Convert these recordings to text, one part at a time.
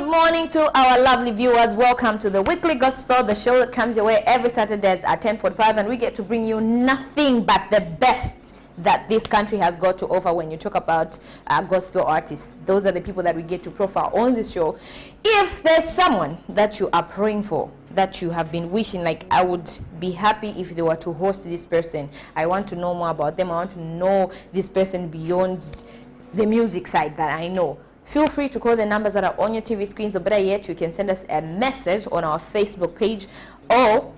morning to our lovely viewers. Welcome to the Weekly Gospel, the show that comes your way every Saturday at 10:45, and we get to bring you nothing but the best that this country has got to offer. When you talk about gospel artists, those are the people that we get to profile on this show. If there's someone that you are praying for, that you have been wishing, like, I would be happy if they were to host this person, I want to know more about them, I want to know this person beyond the music side that I know, feel free to call the numbers that are on your TV screens, or better yet, you can send us a message on our Facebook page or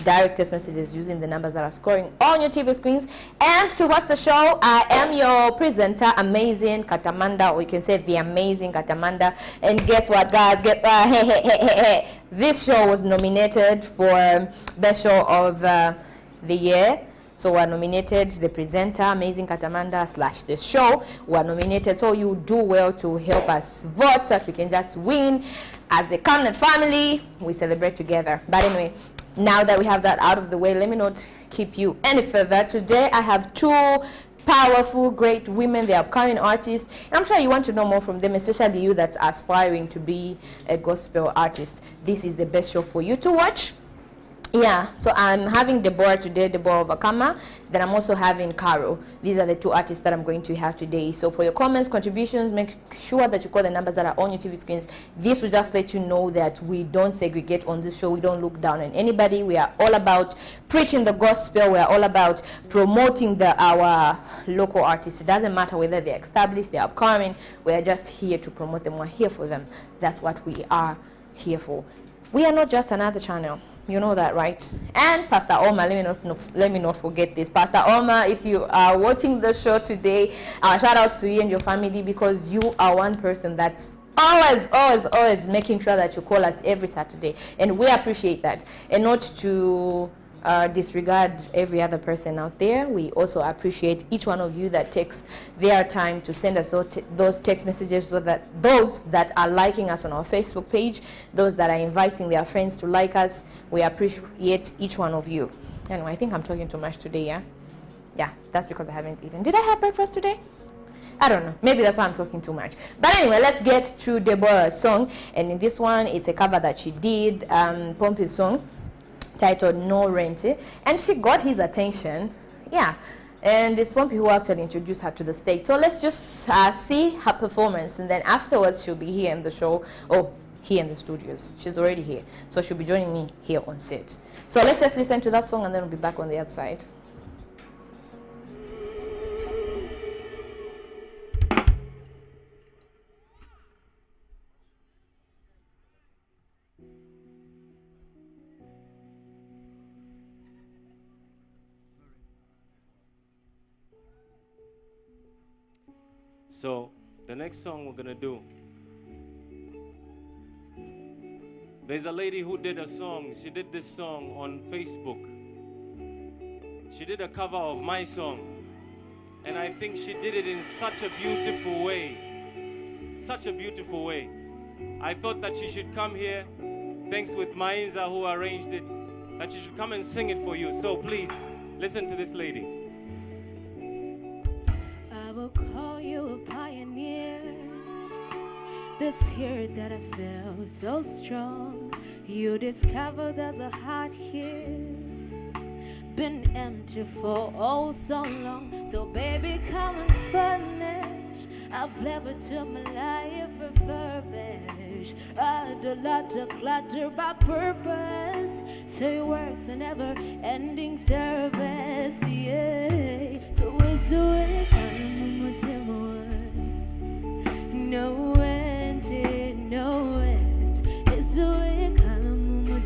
direct text messages using the numbers that are scoring on your TV screens. And to host the show, I am your presenter, Amazing Katamanda, or you can say the Amazing Katamanda. And guess what, guys? This show was nominated for Best Show of the Year. So we're nominated, the presenter, Amazing Katamanda / the show. We're nominated, so you do well to help us vote so that we can just win. As a Camnet family, we celebrate together. But anyway, now that we have that out of the way, let me not keep you any further. Today I have two powerful, great women. They're upcoming artists, and I'm sure you want to know more from them, especially you that's aspiring to be a gospel artist. This is the best show for you to watch. Yeah, so I'm having Deborah today, Deborah Overcomer. Then I'm also having Caro. These are the two artists that I'm going to have today. So for your comments, contributions, make sure that you call the numbers that are on your TV screens. This will just let you know that we don't segregate on this show. We don't look down on anybody. We are all about preaching the gospel. We are all about promoting our local artists. It doesn't matter whether they're established, they're upcoming. We are just here to promote them. We're here for them. That's what we are here for. We are not just another channel. You know that, right? And Pastor Oma, let me not forget this. Pastor Oma, if you are watching the show today, shout out to you and your family, because you are one person that's always making sure that you call us every Saturday, and we appreciate that. And not to disregard every other person out there, we also appreciate each one of you that takes their time to send us those text messages, so that those that are liking us on our Facebook page, those that are inviting their friends to like us, we appreciate each one of you. Anyway, I think I'm talking too much today. Yeah, that's because I haven't eaten. Did I have breakfast today? I don't know. Maybe that's why I'm talking too much. But anyway, let's get to Deborah's song. And in this one, it's a cover that she did, Pompey's song, titled No Rent, and she got his attention. Yeah, and it's Pompey who actually introduced her to the stage. So let's just see her performance, and then afterwards she'll be here in the show, here in the studios. She's already here, so she'll be joining me here on set. So let's just listen to that song, and then we'll be back on the other side. So, the next song we're gonna do, there's a lady who did a song. She did this song on Facebook. She did a cover of my song, and I think she did it in such a beautiful way. Such a beautiful way. I thought that she should come here, thanks with Maiza who arranged it, that she should come and sing it for you. So please, listen to this lady. I will call you a pioneer. This year that I felt so strong, you discovered there's a heart here, been empty for oh so long. So baby, come and furnish. I've never took my life refurbished. I do lot to clutter by purpose, so it works a never-ending service. Yeah. So it's the way no end, no end. It's the way no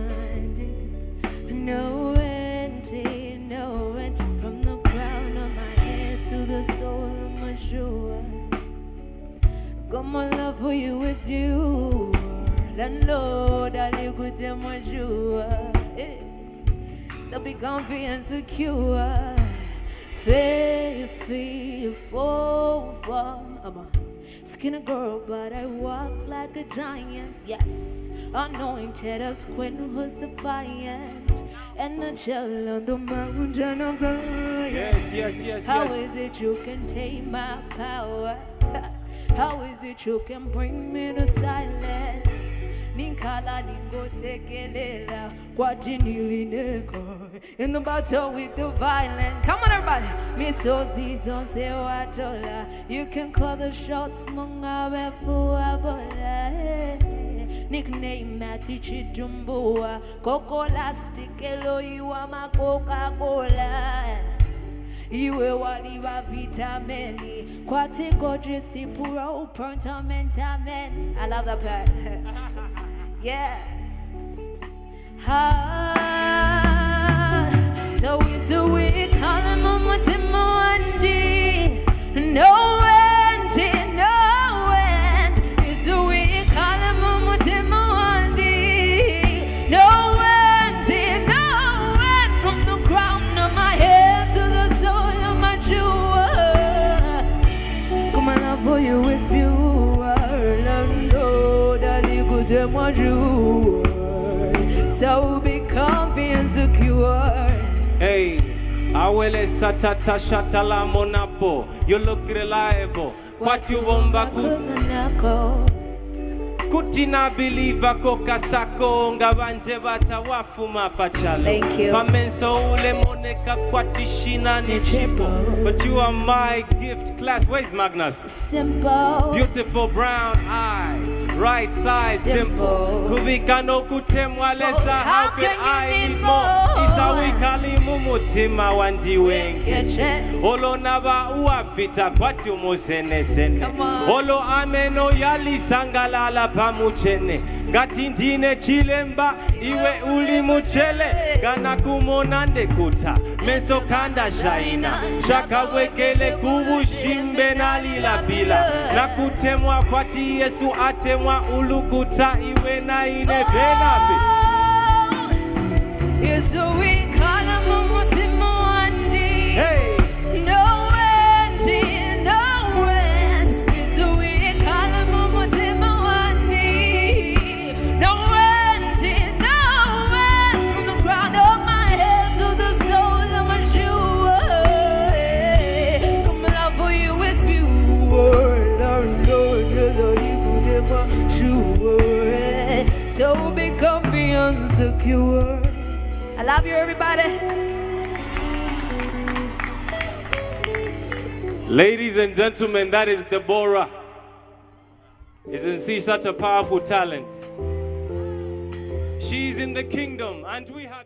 end, no end. From the crown of my head to the sole of my shoe, got my love for you is you. I know that you could tell my shoe. So be comfy and secure. Faithful, skinny girl, but I walk like a giant. Yes, anointed as queen who's defiant, and a chill on the mountain of Zion. Yes. How is it you can take my power? How is it you can bring me to silence? Ninkala ningo sekelela kwati nilineka in the battle with the violent. Come on everybody. Misozi zonse watola. You can call the shots munga befu abola. Nickname Mati Chitumbua Coco Lastic Eloiwa ma Coca-Cola. Iwe waliwa vitamini Kwati godri sipura upronta mentamen. I love that part. Yeah. So it's a week calling mama Timandi. No end, no end. It's a week calling mama Timandi. No end, no end. From the crown of my head to the sole of my jewel. Come on, love for you is pure. So be comfy and secure. Hey, awele satata shatala monapo. You look reliable. What you womba kutina believer koka sako ngabanje bata wafuma pachalo. Thank you. Pamenso ule moneka kwatishina ni chipo. But you are my gift class. Where's Magnus? Simple. Beautiful brown eyes. Right size dimple. Kubika no kutemwa lesa. How can I need more? Isa wikali mumutima wandi wenge. Olo naba uafita kwati umusene sene. Olo ameno yali sangalala pamuchene. Gatindine chilemba iwe uli muchele. Gana kumonande kuta. Meso kanda shaina. Shaka wekele kubu shimbe na lila bila. Na kutemwa kwati Yesu atemwa ulukuta iwe na ine penabe. Yesu wikala mumutima wandi. Hey. No end, no end. Yesu wikala mumutima wandi. No end, no end. From the crown of my head to the sole of my shoe. Come love for you is pure. So be comfy and secure. I love you, everybody. Ladies and gentlemen, that is Deborah. Isn't she such a powerful talent? She's in the kingdom, and we have.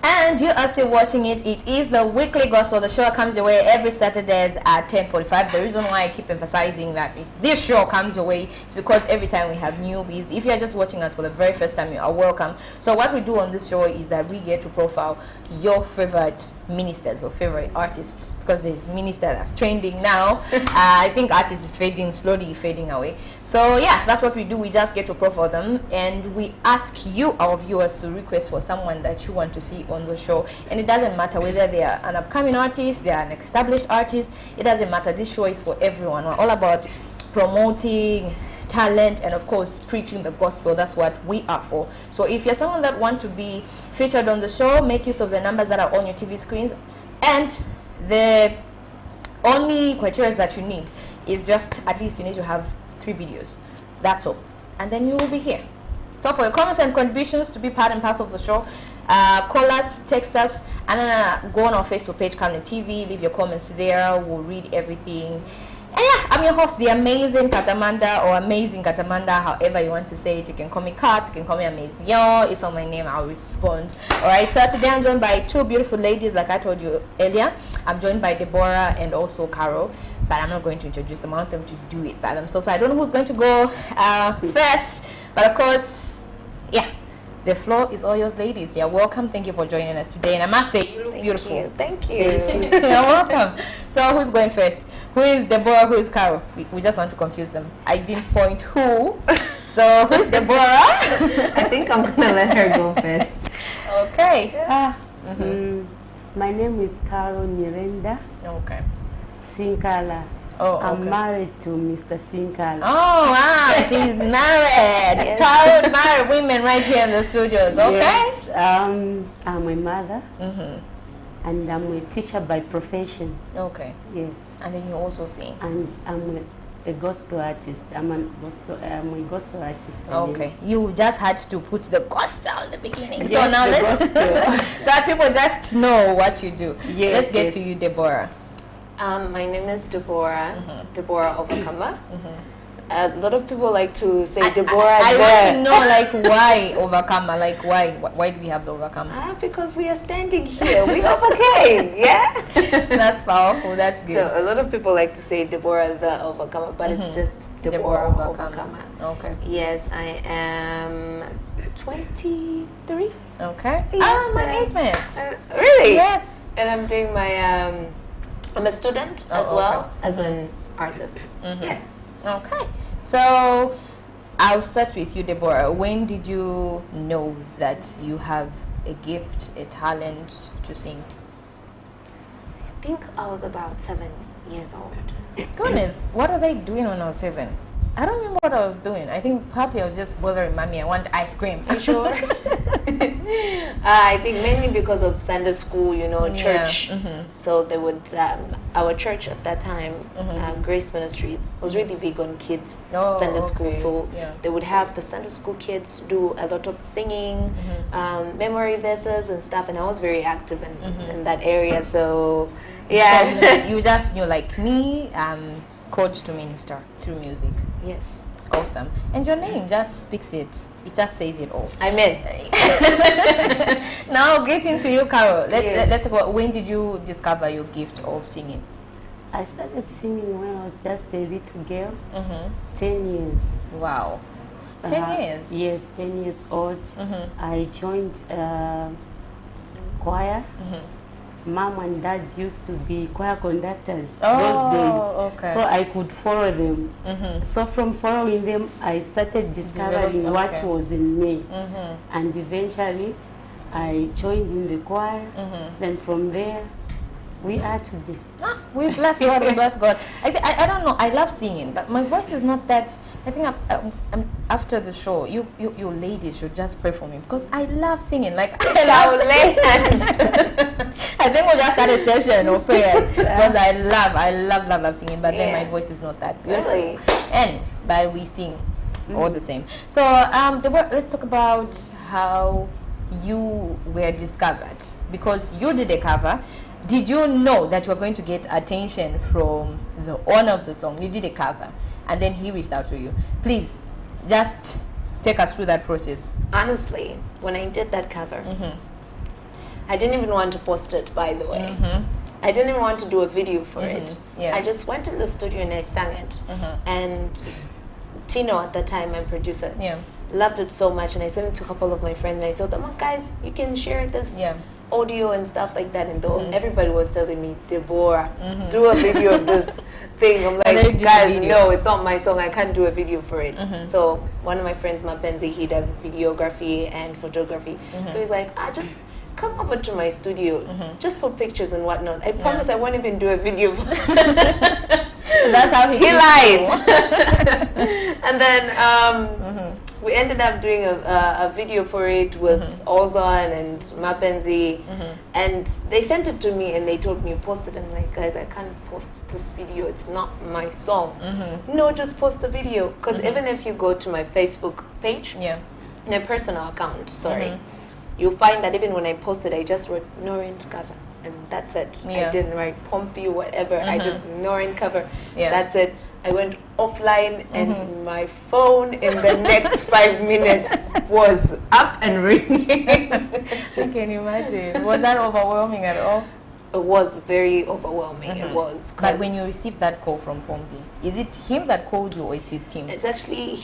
And you are still watching it. It is the weekly gospel. The show comes your way every Saturdays at 10:45. The reason why I keep emphasizing that this show comes your way is because every time we have newbies. If you are just watching us for the very first time, you are welcome. So what we do on this show is that we get to profile your favorite ministers or favorite artists, because there's minister that's trending now. I think artists is slowly fading away. So yeah, that's what we do. We just get to profile them, and we ask you, our viewers, to request for someone that you want to see on the show. And it doesn't matter whether they are an upcoming artist, they are an established artist. It doesn't matter. This show is for everyone. We're all about promoting talent and of course preaching the gospel. That's what we are for. So if you're someone that wants to be featured on the show, make use of the numbers that are on your TV screens, and the only criteria that you need is just at least you need to have 3 videos. That's all, and then you will be here. So for your comments and contributions to be part and parcel of the show, call us, text us, and then go on our Facebook page, Camden TV, leave your comments there. We'll read everything. And yeah, I'm your host, the amazing Katamanda, or Amazing Katamanda, however you want to say it. You can call me Kat, you can call me Amazing. Yo, it's on my name, I'll respond. Alright, so today I'm joined by 2 beautiful ladies, like I told you earlier. I'm joined by Deborah and also Carol, but I'm not going to introduce them. I want them to do it by themselves. So I don't know who's going to go first, but of course, yeah, the floor is all yours, ladies. You're welcome. Thank you for joining us today. And I must say, you look beautiful. Thank you. You're welcome. So who's going first? Who is Deborah? Who is Carol? We just want to confuse them. I didn't point who. So who's Deborah? I think I'm gonna let her go first. Okay. My name is Carol Nyirenda Okay. Sinkala. Oh, okay. I'm married to Mr. Sinkala. Oh, wow. She's married. Yes. Proud married women right here in the studios. Okay. Yes, I'm a mother. and I'm a teacher by profession. Okay. Yes. And then you also sing. And I'm a gospel artist. I'm a gospel artist. Okay. You just had to put the gospel at the beginning. Yes, so now the let's gospel. so that people just know what you do. Yes, Let's get yes. to you, Deborah. My name is Deborah, Deborah Overcomer. A lot of people like to say Deborah. I want to know, like, why overcomer? Like, why do we have the overcomer? Because we are standing here. We overcame, yeah? That's powerful. That's good. So a lot of people like to say Deborah the Overcomer, but it's just Deborah Overcomer. Okay. Yes, I am 23. Okay. Yes, My engagement. Really? Yes. And I'm doing my, I'm a student as well as an artist. Yeah. Okay. So I'll start with you, Deborah. When did you know that you have a gift, a talent to sing? I think I was about 7 years old. Goodness, what was I doing when I was 7? I don't remember what I was doing. I think probably I was just bothering mommy. I want ice cream. Are you sure? I think mainly because of Sunday school, you know, church. So they would, our church at that time, Grace Ministries, was really big on kids Sunday school. So they would have the Sunday school kids do a lot of singing, memory verses and stuff. And I was very active in that area. So, yeah. So you just knew, like me, called to minister through music. Yes. Awesome. And your name just speaks it. It just says it all. Amen. Now getting to you, Carol. Let's talk about, when did you discover your gift of singing? I started singing when I was just a little girl. 10 years. Wow. 10 years? Yes, 10 years old. I joined choir. Mom and dad used to be choir conductors those days. Okay. So I could follow them. So from following them, I started discovering what was in me. And eventually, I joined in the choir. Then from there, we are today. We bless God, we bless God. I don't know, I love singing, but my voice is not that. I think after the show, you ladies should just pray for me, because I love singing. Like, I lay hands. I think we'll just start a session of prayer, because I love singing, but then my voice is not that beautiful. Really? But we sing all the same. So, Deborah, let's talk about how you were discovered, because you did a cover. Did you know that you were going to get attention from the owner of the song? You did a cover, and then he reached out to you. Please, just take us through that process. Honestly, when I did that cover, I didn't even want to post it, by the way. I didn't even want to do a video for it. I just went in the studio and I sang it. And Tino, at the time, my producer, loved it so much. And I sent it to a couple of my friends. And I told them, oh, guys, you can share this audio and stuff like that. And everybody was telling me, Deborah, do a video of this thing. I'm like, guys, no, it's not my song. I can't do a video for it. So one of my friends, Mapenzi, he does videography and photography. So he's like, just come over to my studio just for pictures and whatnot. I promise I won't even do a video for That's how he lied. And then we ended up doing a video for it with Ozon and Mapenzi, and they sent it to me and they told me, post it. I'm like, guys, I can't post this video, it's not my song. No, just post the video, because even if you go to my Facebook page, my personal account, you'll find that even when I posted, I just wrote Noreen cover, and that's it. I didn't write Pompey, whatever. I just Noreen cover. That's it. I went offline, and my phone in the next 5 minutes was up and ringing. I can imagine. Was that overwhelming at all? It was very overwhelming. It was. But when you received that call from Pompey, is it him that called you or it's his team? It's actually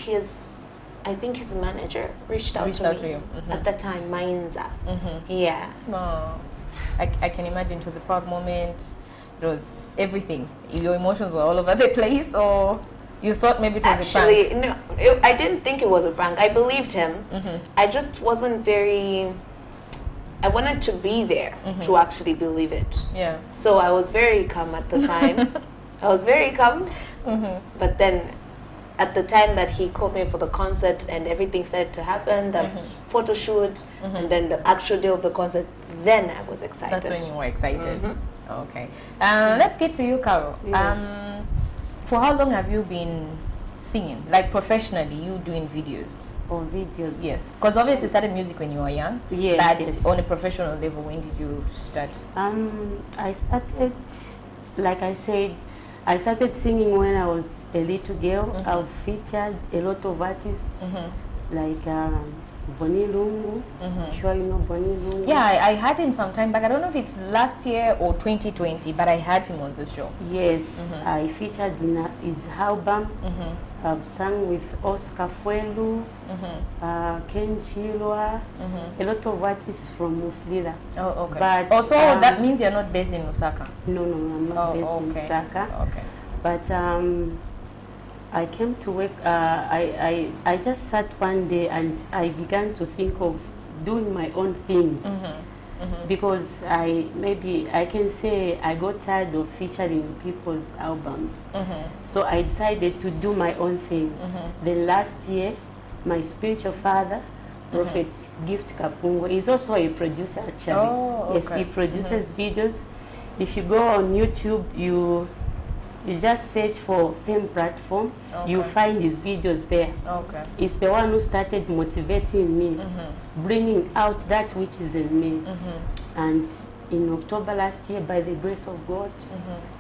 I think his manager reached out to me. At that time, Mainza. Yeah. No. I can imagine it was a proud moment. It was everything. Your emotions were all over the place, or you thought maybe it was a prank? No, I didn't think it was a prank. I believed him. I just wasn't very... I wanted to be there to actually believe it. Yeah. So I was very calm at the time. I was very calm. But then at the time that he called me for the concert and everything started to happen, the photo shoot, and then the actual day of the concert, then I was excited. That's when you were excited. Okay. Let's get to you, Carol. Yes. For how long have you been singing, like professionally, you doing videos? Or videos? Yes, because obviously you started music when you were young. Yes, but yes. On a professional level, when did you start? I started, like I said, I started singing when I was a little girl. I've featured a lot of artists, like Bonnie Lungu. Sure you know Bonnie Lungu? Yeah, I had him sometime back. I don't know if it's last year or 2020, but I had him on the show. Yes, I featured in his album. I've sung with Oscar Fuelu, Ken Chilwa, a lot of artists from Muflira. Oh, okay. But also, that means you're not based in Lusaka. No, I'm not based in Lusaka. Okay. But I came to work. I just sat one day and I began to think of doing my own things. Because I can say I got tired of featuring people's albums. So I decided to do my own things. Then last year, my spiritual father, Prophet Gift Kapungo, is also a producer actually. Oh, okay. Yes, he produces videos. If you go on YouTube, you just search for Fame Platform, you find his videos there. Okay. It's the one who started motivating me, bringing out that which is in me. And in October last year, by the grace of God,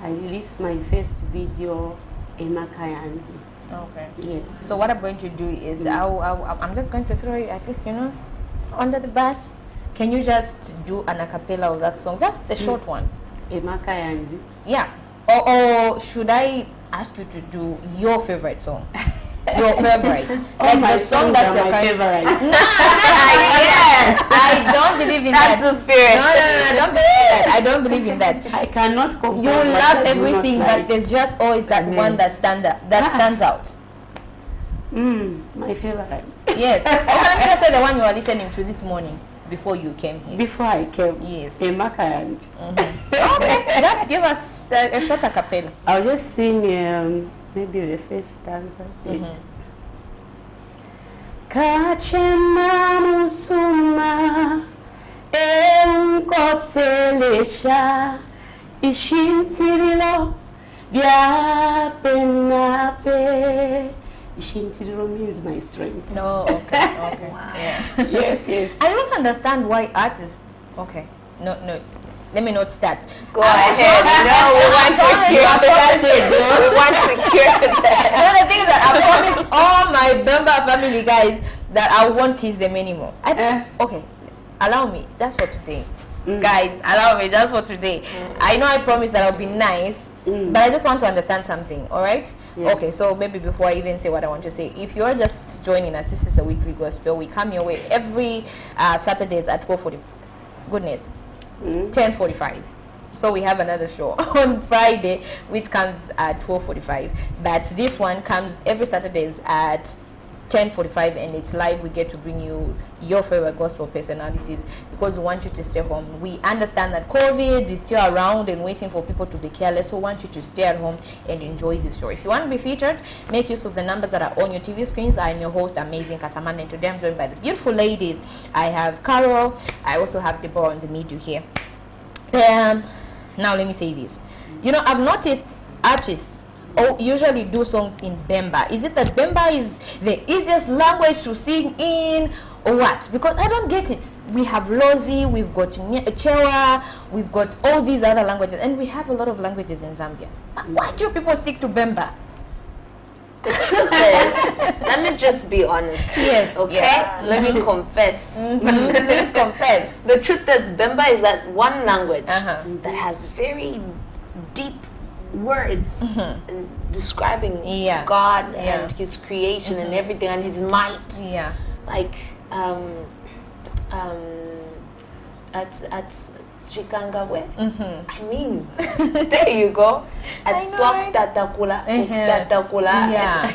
I released my first video, Emma Kayandi. Okay. Yes. So what I'm going to do is I'm just going to throw you at least, under the bus. Can you just do an a cappella of that song? Just a short one. Emma Kayandi. Yeah. Or should I ask you to do your favorite song? Your favorite. Like my the song songs that are you're my favorites. Yes! I don't believe in that. That's the spirit. No, I don't believe in that. I don't believe in that. I cannot compose. You what love I do not everything, like. but there's just always that one that stands out. My favorite. Yes. Okay, let me just say the one you are listening to this morning before you came here. Before I came, Yes. Emma Kayandi. Okay, just give us a short a cappella. I'll just sing maybe the first stanza. Kachema musuma enkoselesha ishintirilo bya penape. Ishintirilo means my strength. No, okay. Wow. Yeah. Yes. I don't understand why artists. Okay, no. Let me not start. Go ahead. No, we want to hear that. We want to hear that. No, the thing is that I promised all my Bemba family guys that I won't tease them anymore. Okay, allow me just for today. Guys, allow me just for today. I know I promised that I'll be nice, but I just want to understand something, all right? Yes. Okay, so maybe before I even say what I want to say, if you're just joining us, this is the Weekly Gospel. We come your way every Saturdays at 12:40. Goodness. 10:45. So we have another show on Friday which comes at 12:45, but this one comes every Saturdays at 10:45 and it's live. We get to bring you your favorite gospel personalities because we want you to stay home. We understand that COVID is still around and waiting for people to be careless, so we want you to stay at home and enjoy this show. If you want to be featured, make use of the numbers that are on your TV screens. I'm your host, Amazing Katamanda, and today I'm joined by the beautiful ladies. I have Carol, I also have Deborah in the middle here. Now let me say this. I've noticed artists usually do songs in Bemba. Is it that Bemba is the easiest language to sing in, or what? Because I don't get it. We have Lozi, we've got Chewa, we've got all these other languages, and we have a lot of languages in Zambia. But why do people stick to Bemba? The truth is, let me just be honest. Yes. Okay? Yeah. Let me confess. Please confess. The truth is, Bemba is that one language Uh-huh. that has very deep words describing Yeah. God Yeah. and His creation and everything and His might. Yeah. Like, at Chikangawe. I mean, there you go. At Twak Tatakula. Yeah.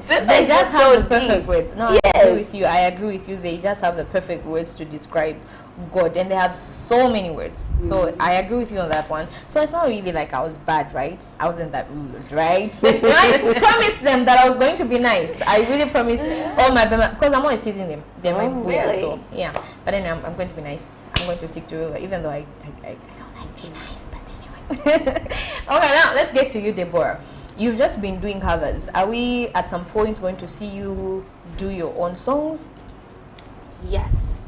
Bemba They is just so have the perfect deep. words. No, Yes. I agree with you. They just have the perfect words to describe good, and they have so many words. So I agree with you on that one. So it's not really like I was bad, right? I wasn't that rude, right? I promised them that I was going to be nice. I really promised all my, because I'm always teasing them. They're my booyah, really? so yeah. But anyway, I'm going to be nice. I'm going to stick to it, even though I don't like being nice, but anyway. Okay, now let's get to you, Deborah. You've just been doing covers. Are we at some point going to see you do your own songs? Yes.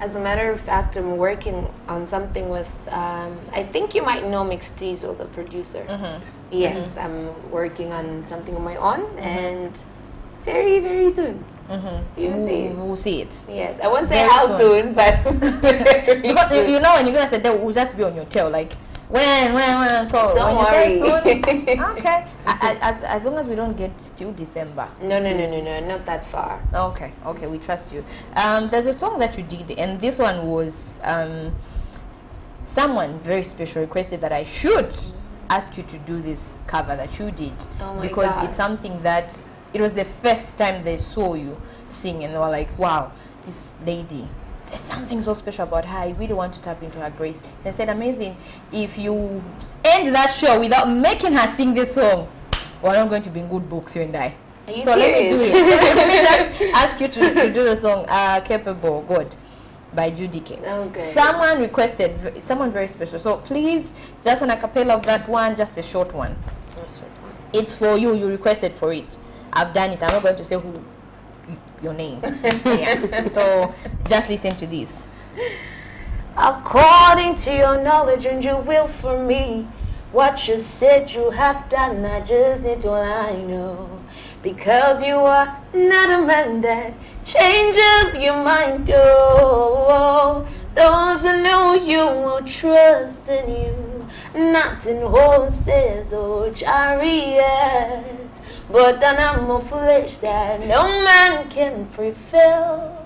As a matter of fact, I'm working on something with, I think you might know Mixtizo, the producer. Yes, I'm working on something on my own, and very, very soon. You'll see it. We'll see it. Yes, I won't say Very how soon, but because you know when you're gonna say that, we'll just be on your tail, like when. So don't when worry. you say soon, okay. As long as we don't get till December. No, not that far. Okay, we trust you. There's a song that you did, and this one was someone very special requested that I should ask you to do this cover that you did, because God. it's something that it was the first time they saw you sing, and they were like, wow, this lady, there's something so special about her. I really want to tap into her grace. They said, amazing, if you end that show without making her sing this song, we're not going to be in good books, you and I. Are you So serious? let me do it. Let me just ask you to do the song Capable God by Judy K. Okay. Someone requested, someone very special. So please, just an a cappella of that one, just a short one. It's for you. You requested for it. I've done it. I'm not going to say who your name. Yeah. So just listen to this. According to your knowledge and your will for me, what you said you have done, I just need to I know. Because you are not a man that changes your mind. Oh, those who know you will trust in you, not in horses or chariots, but an animal flesh that no man can fulfill.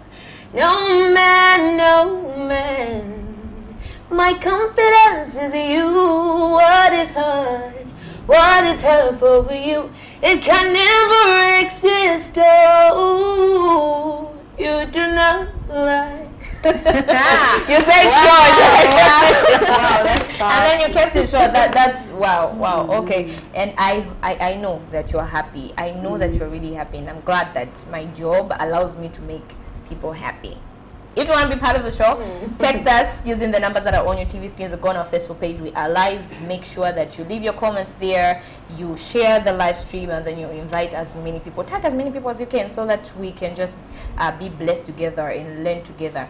No man. My confidence is you. What is hard for you? It can never exist. Oh, you do not lie. You said short. Wow, that's fine. And then you kept it short. That's wow. Okay. And I know that you're happy. I know that you're really happy, and I'm glad that my job allows me to make people happy. If you want to be part of the show, text us using the numbers that are on your TV screens or go on our Facebook page. We are live. Make sure that you leave your comments there, you share the live stream, and then you invite as many people, tag as many people as you can, so that we can just be blessed together and learn together.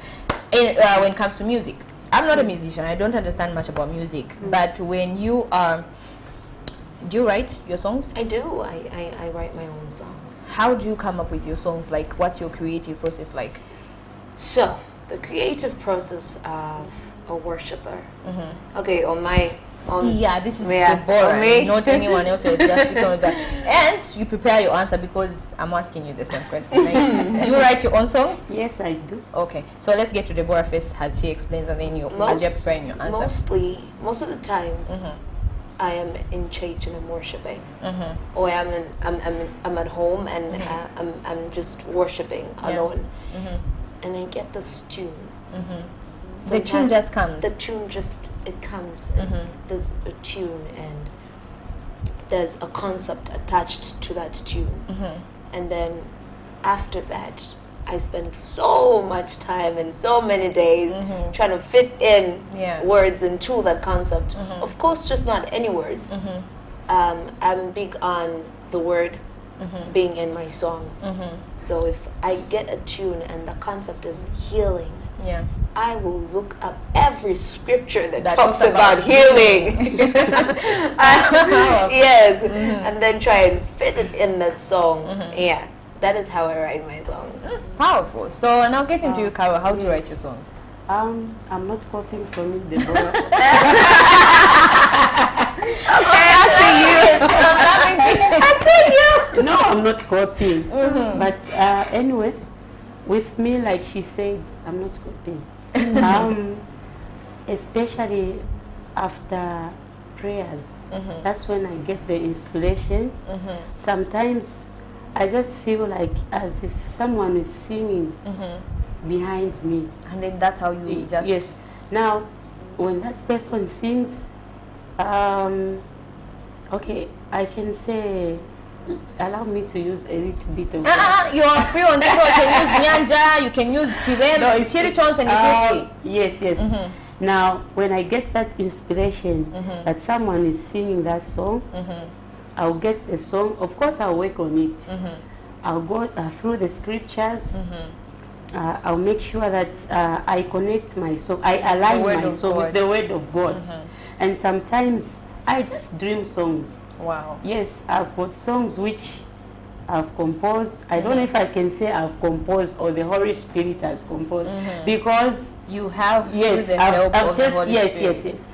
When it comes to music, I'm not a musician. I don't understand much about music. But when you are, do you write your songs? I do. I write my own songs. How do you come up with your songs? Like, what's your creative process like? So, the creative process of a worshiper. Okay, on my own. Yeah, this is Deborah, not anyone else. Just because that. And you prepare your answer because I'm asking you the same question. Like, do you write your own songs? Yes, I do. Okay, so let's get to Deborah first as she explains, and then as you're preparing your answer. Most of the times, I am in church and I'm worshiping, or I'm at home and I'm just worshiping alone. And I get this tune. The tune just comes. The tune it comes. And there's a tune and there's a concept attached to that tune. And then after that, I spend so much time and so many days trying to fit in words into that concept. Of course, just not any words. I'm big on the word being in my songs. So if I get a tune and the concept is healing, I will look up every scripture that talks about healing. Yes, and then try and fit it in that song. Yeah, that is how I write my songs. Powerful. So now getting to you, Carol, how do you write your songs? I'm not copying from you, Deborah. Okay, I see you. I see you. No, I'm not copying. But anyway, with me, like she said, I'm not copying. Especially after prayers, that's when I get the inspiration. Sometimes I just feel like as if someone is singing behind me. And then that's how you just... Yes. Now, when that person sings, okay, I can say, allow me to use a little bit of... you are free on this one. You can use Nyanja, you can use Chibem, Chirichons, and you're free. Yes, yes. Now, when I get that inspiration that someone is singing that song, I'll get the song. Of course, I'll work on it. I'll go through the scriptures. I'll make sure that I connect my song. I align my song with the word of God. And sometimes I just dream songs. Wow. Yes, I've got songs which I've composed. I don't know if I can say I've composed or the Holy Spirit has composed, because you have yes, the help of the Holy Spirit. Yes.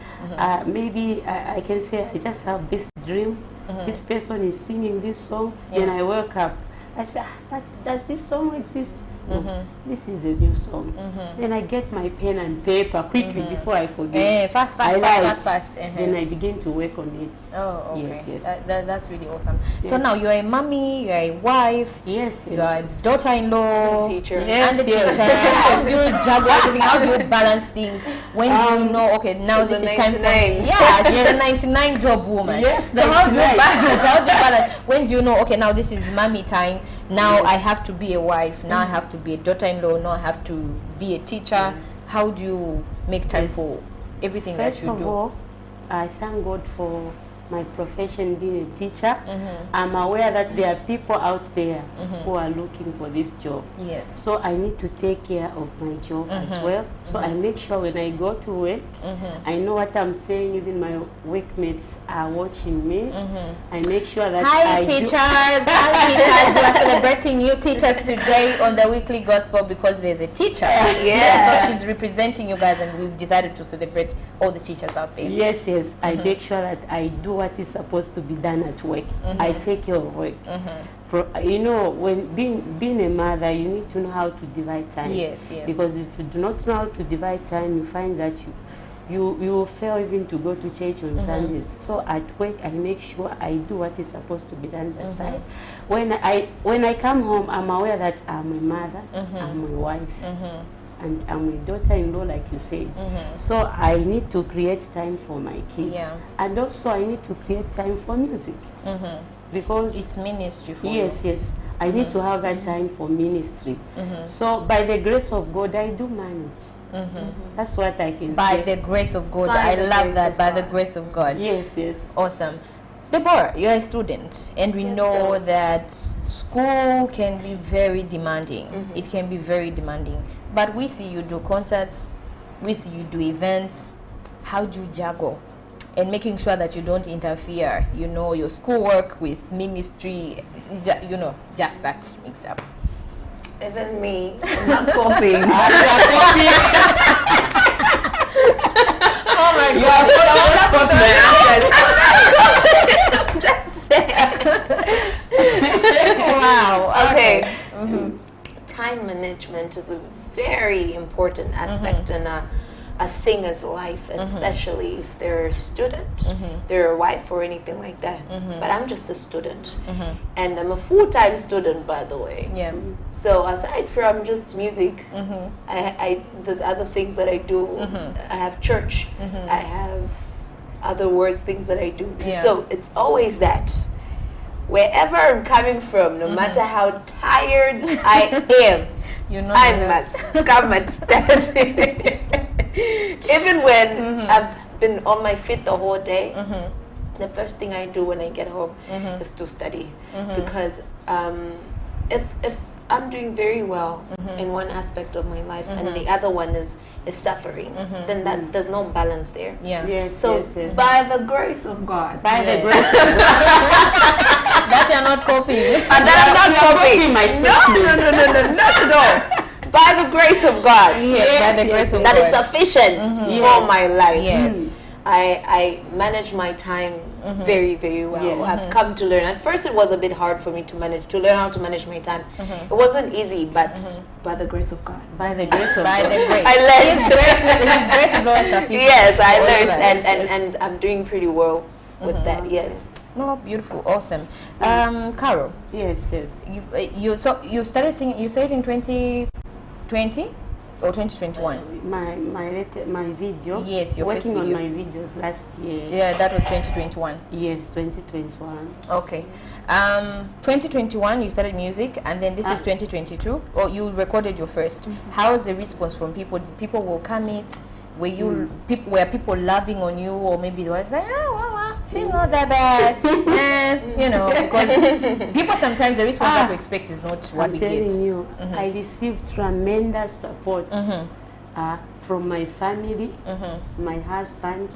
Maybe I can say I just have this dream. This person is singing this song. Then I woke up. I said, but does this song exist? No, this is a new song. Then I get my pen and paper quickly before I forget. Fast. Then I begin to work on it. Oh, okay. Yes. That's really awesome. Yes. So now you're a mommy, you're a wife, yes, you're a daughter-in-law, teacher, and a teacher. How do you juggle everything? How do you balance things? When do you know? Okay, now this is time for me. Yeah, she's a 99 job woman. Yes, so how do you balance? How do you balance? When do you know? Okay, now this is mommy time. Now I have to be a wife. Now I have to be a daughter-in-law. Now I have to be a teacher. How do you make time for everything that you do? First of all, I thank God for my profession being a teacher. I'm aware that there are people out there who are looking for this job. Yes. So I need to take care of my job as well. So I make sure when I go to work, I know what I'm saying. Even my workmates are watching me. I make sure that Hi teachers, hi teachers. We are celebrating new teachers today on the Weekly Gospel because there's a teacher. So she's representing you guys, and we've decided to celebrate all the teachers out there. Yes. I make sure that I do what is supposed to be done at work. I take care of work. You know, when being a mother, you need to know how to divide time. Yes. Because if you do not know how to divide time, you find that you will fail even to go to church on Sundays. So at work, I make sure I do what is supposed to be done that side. When I come home, I'm aware that I'm a mother, I'm a wife, and I'm a daughter-in-law, like you said. So I need to create time for my kids, and also I need to create time for music, because it's ministry for you. Yes. I need to have that time for ministry. So by the grace of God, I do manage. That's what I can say. By the grace of God. I love that. By the grace of God. Yes. Awesome. Deborah, you're a student, and we know that school can be very demanding. It can be very demanding. But we see you do concerts, we see you do events. How do you juggle? And making sure that you don't interfere, you know, your schoolwork with ministry, you know, just that mix up. Even me, I'm not copying. Oh my God. I'm just saying. Wow. Okay. Time management is a very important aspect in a singer's life, especially if they're a student, they're a wife or anything like that. But I'm just a student, and I'm a full-time student, by the way. So aside from just music, there's other things that I do. I have church, I have other work things that I do. So it's always that. Wherever I'm coming from, no matter how tired I am, I must come and stand. Even when I've been on my feet the whole day, the first thing I do when I get home is to study. Because if I'm doing very well in one aspect of my life and the other one is suffering, then there's no balance there. So by the grace of God, the grace of God. That you're not copying. That I'm not copying. My no, not at all. By the grace of God, by the grace of that God. is sufficient for my life. I manage my time very, very well. I've come to learn. At first, it was a bit hard for me to learn how to manage my time. It wasn't easy, but by the grace of God. By the grace of God. I learned. His grace is always sufficient. Yes, I learned, and I'm doing pretty well with that. Yes. No, beautiful, awesome. Carol. Yes. You started singing. You said in 2012. 2020 or 2021? My video. Yes, your working first video. on my videos last year. Yeah, that was 2021. Yes, 2021. Okay. 2021 you started music, and then this is 2022. Or you recorded your first. How is the response from people? Did people welcome it? Were you were people loving on you, or maybe they was like, oh, well, she's not that bad, and you know, because people sometimes the response that we expect is not what we get. I'm telling you, I received tremendous support from my family, my husband.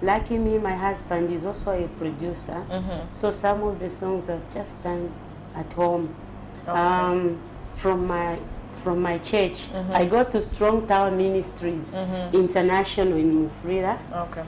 Lucky me, my husband is also a producer, so some of the songs I've just done at home. Okay. From my church, I go to Strong Tower Ministries International in Mufrira. Okay.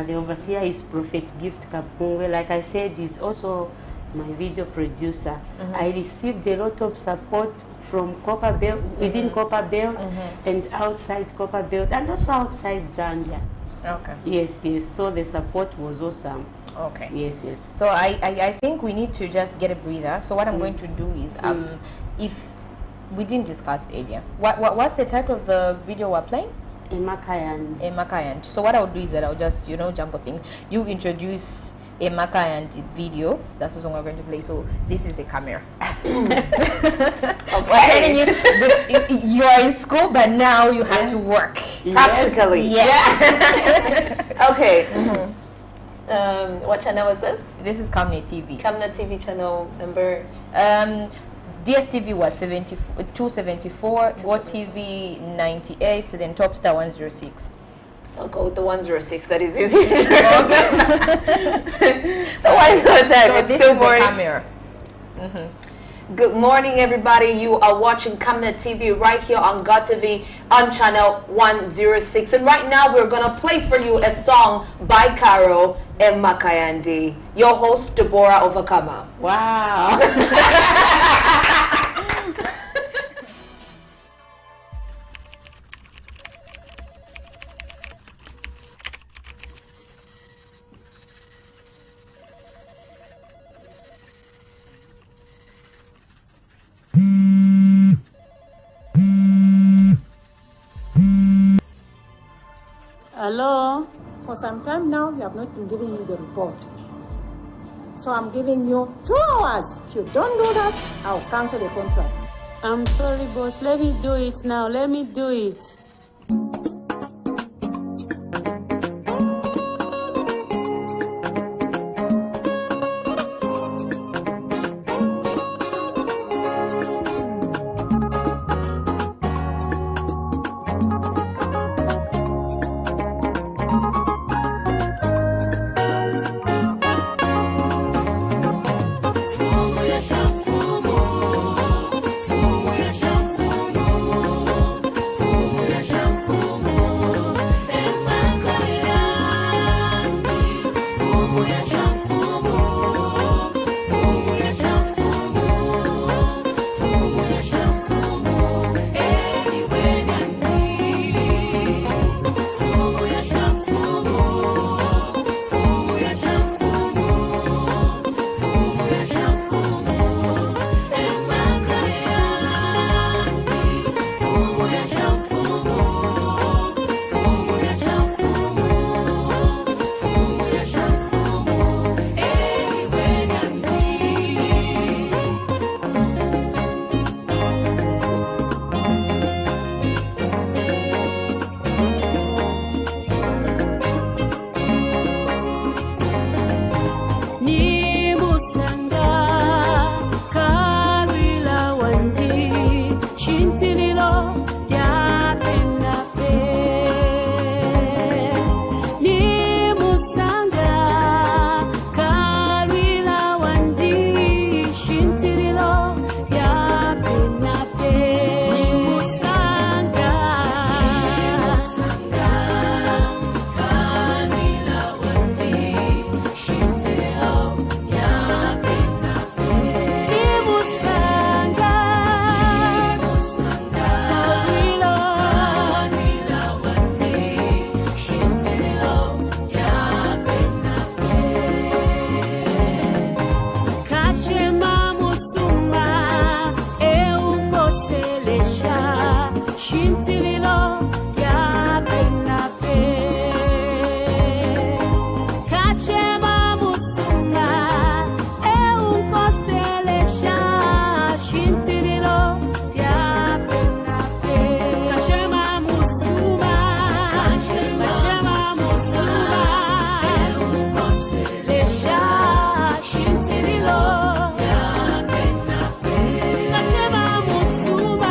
The overseer is Prophet Gift Kapungwe. Like I said, he's also my video producer. I received a lot of support from Copper Belt, within Copper Belt, and outside Copper Belt, and also outside Zambia. Okay. Yes, yes. So the support was awesome. Okay. Yes, yes. So I think we need to just get a breather. So what I'm going to do is, if we didn't discuss earlier, what's the title of the video we're playing? Emakayand. So what I'll do is that I'll just, jump on things. You introduce Emakayand video. That's the song we're going to play. So this is the camera. Okay. You are in school, but now you have to work. Practically. Yes. Okay. What channel is this? This is Kamne TV. Kamne TV channel number? DSTV was 274, OTV 98, then Topstar 106. So I'll go with the 106. That is easy. So why is it time? So it's this still is morning. The camera. Good morning, everybody. You are watching Kamne TV right here on GOTV on channel 106. And right now we're going to play for you a song by Caro and Makayandi. Your host, Deborah Overcomer. Wow. Hello? For some time now, you have not been giving me the report. So I'm giving you 2 hours. If you don't do that, I'll cancel the contract. I'm sorry, boss. Let me do it now. Let me do it. Shintililo ya penape Kachema musunga e unkoselesha Shintililo ya penape Kachema musuma Kachema musuma e unkoselesha Shintililo ya penape Kachema musuma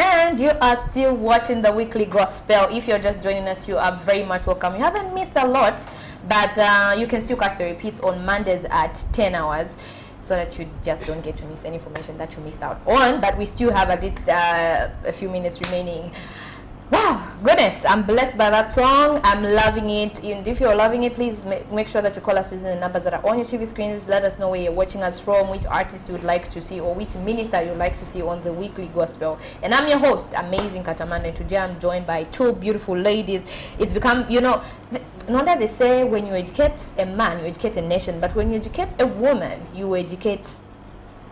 And you are still watching the weekly gospel. If you're just joining us, you are very much welcome. You haven't missed a lot, but you can still catch the repeats on Mondays at 10 hours so that you just don't get to miss any information that you missed out on. But we still have at least a few minutes remaining. Wow, goodness, I'm blessed by that song. I'm loving it. And if you're loving it, please make sure that you call us using the numbers that are on your TV screens. Let us know where you're watching us from, which artist you would like to see, or which minister you'd like to see on the weekly gospel. And I'm your host, Amazing Katamanda. And today I'm joined by two beautiful ladies. It's become, you know, no that they say when you educate a man, you educate a nation. But when you educate a woman, you educate...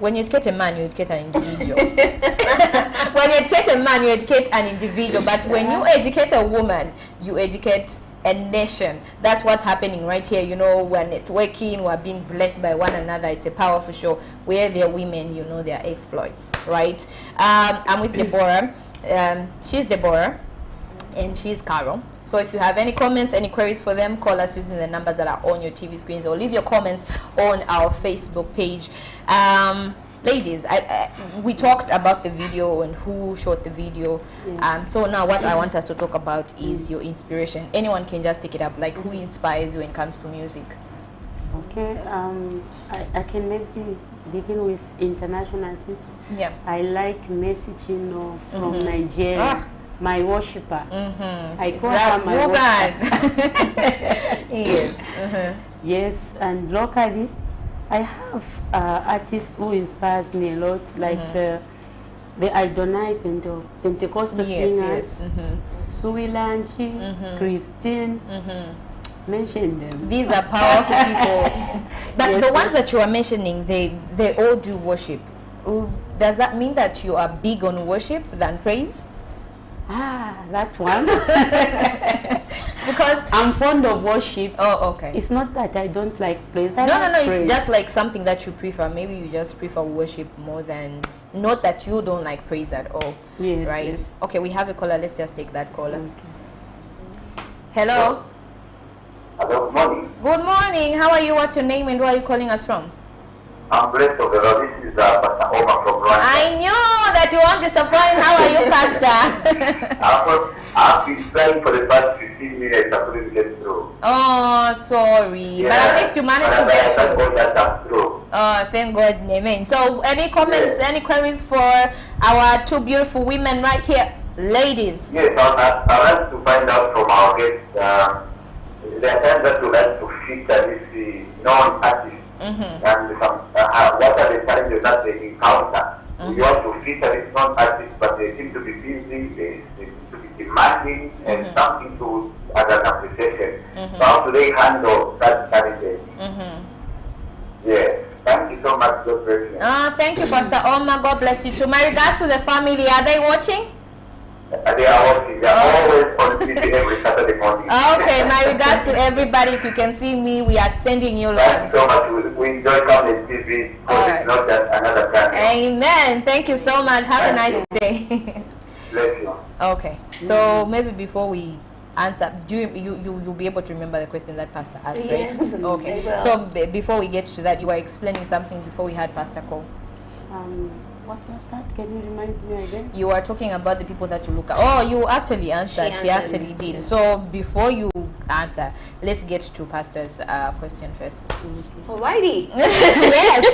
When you educate a man, you educate an individual. When you educate a man, you educate an individual. But when you educate a woman, you educate a nation. That's what's happening right here. You know, we're networking, we're being blessed by one another. It's a powerful show. Where they're women, you know their exploits, right? I'm with Deborah. She's Deborah, and she's Carol. So if you have any comments, any queries for them, call us using the numbers that are on your TV screens, or leave your comments on our Facebook page. Ladies, we talked about the video and who shot the video. Yes. So now what I want us to talk about is your inspiration. Anyone can just take it up, like who inspires you when it comes to music? Okay, I can maybe begin with international artists. Yeah. I like Mercy Chino from Nigeria. My worshiper. I call her my worshiper. Yes. Yes, and locally, I have artists who inspires me a lot, like the Idonai Pentecostal singers, Suilanchi, Christine. Mention them. These are powerful people. But yes, the ones that you are mentioning, they all do worship. Does that mean that you are big on worship than praise? Ah, that one. Because I'm fond of worship. Oh, okay. It's not that I don't like praise. No, it's just like something that you prefer. Maybe you just prefer worship more than, not that you don't like praise at all. Yes. Right? Yes. Okay, we have a caller. Let's just take that caller. Okay. Hello. Hello, good morning. Good morning. How are you? What's your name and where are you calling us from? I'm blessed of the Lord. This is Pastor Omar from Rwanda. I knew that you won't disappoint. How are you, Pastor? I've been trying for the past 15 minutes. I couldn't get through. Oh, sorry. Yeah. But at least you managed to get through. That I'm through. Oh, thank God. Amen. So, any comments, any queries for our two beautiful women right here? Ladies. Yes, I'd like to find out from our guests. There are times that we like to feature this non-artist. And what are the challenges that they encounter? We want to feature this non-artist, but they seem to be busy, they seem to be demanding something to as an appreciation. So how do they handle that challenges? Yes. Thank you so much, God bless you. Thank you, Pastor Oma. God bless you too. My regards to the family. Are they watching? They are watching. They are always on TV every Saturday morning. Okay, my regards to everybody. If you can see me, we are sending you love. Thank you so much. We enjoy coming to TV because it's not just another channel. Amen. Thank you so much. Have a nice day. Bless you. Okay. So maybe before we answer, you'll be able to remember the question that Pastor asked, right? Yes. Okay. So before we get to that, you were explaining something before we had Pastor call. What was that? Can you remind me again? You were talking about the people that you look at. Oh, you actually answered. She actually did. Yes. So before you answer, let's get to Pastor's question first. Alrighty. Yes.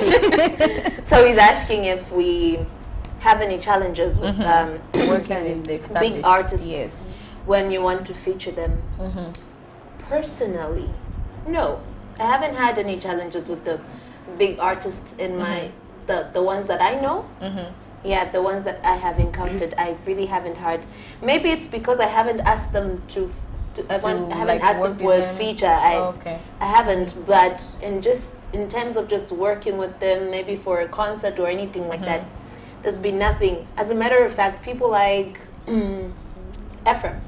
So he's asking if we have any challenges with Working with the big artists. Yes. When you want to feature them. Personally, no. I haven't had any challenges with the big artists in my the ones that I know. Yeah, the ones that I have encountered, I really haven't had. Maybe it's because I haven't asked them I haven't asked them for a feature. I haven't, but in terms of just working with them, maybe for a concert or anything like that, there's been nothing. As a matter of fact, people like Ephraim,